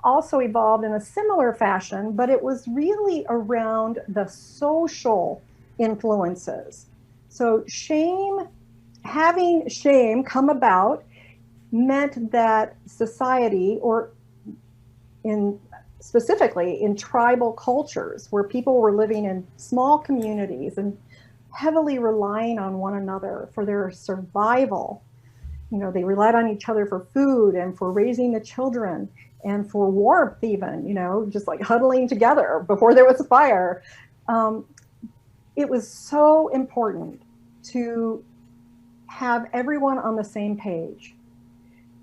also evolved in a similar fashion, but it was really around the social influences. So having shame come about meant that society, or in specifically in tribal cultures where people were living in small communities and heavily relying on one another for their survival. You know, they relied on each other for food and for raising the children and for warmth, even, you know, just like huddling together before there was a fire. Um, it was so important to have everyone on the same page,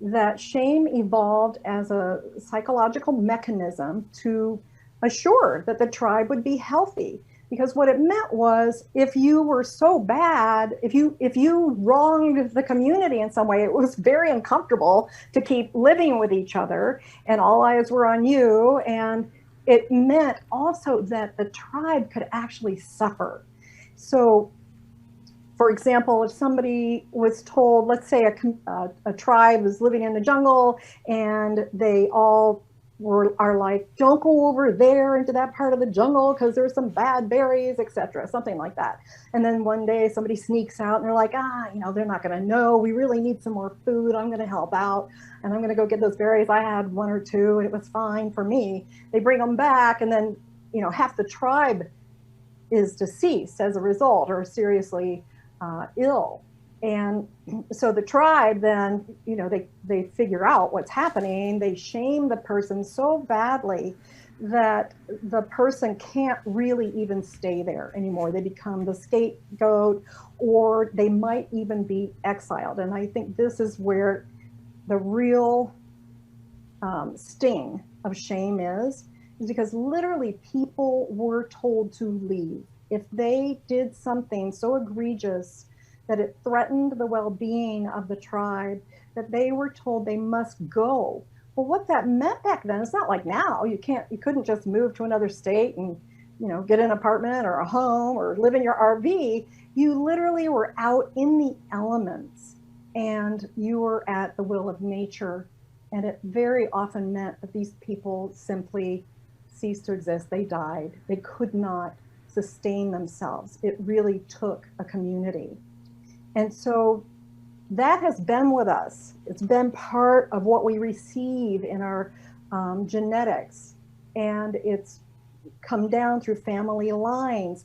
that shame evolved as a psychological mechanism to assure that the tribe would be healthy. Because what it meant was, if you were so bad, if you wronged the community in some way, it was very uncomfortable to keep living with each other, and all eyes were on you. And it meant also that the tribe could actually suffer. So for example, if somebody was told, let's say a tribe is living in the jungle and they all are like, don't go over there into that part of the jungle because there's some bad berries, etc., something like that. And then one day somebody sneaks out and they're like, you know, they're not going to know. We really need some more food. I'm going to help out and I'm going to go get those berries. I had one or two and it was fine for me. They bring them back, and then, you know, half the tribe is deceased as a result, or seriously ill. And so the tribe then, you know, they figure out what's happening. They shame the person so badly that the person can't really even stay there anymore. They become the scapegoat, or they might even be exiled. And I think this is where the real sting of shame is because literally people were told to leave. If they did something so egregious that it threatened the well-being of the tribe, that they were told they must go. Well, what that meant back then, it's not like now. You couldn't just move to another state and, you know, get an apartment or a home or live in your RV. You literally were out in the elements and you were at the will of nature. And it very often meant that these people simply ceased to exist. They died. They could not sustain themselves. It really took a community. And so that has been with us. It's been part of what we receive in our genetics. And it's come down through family lines.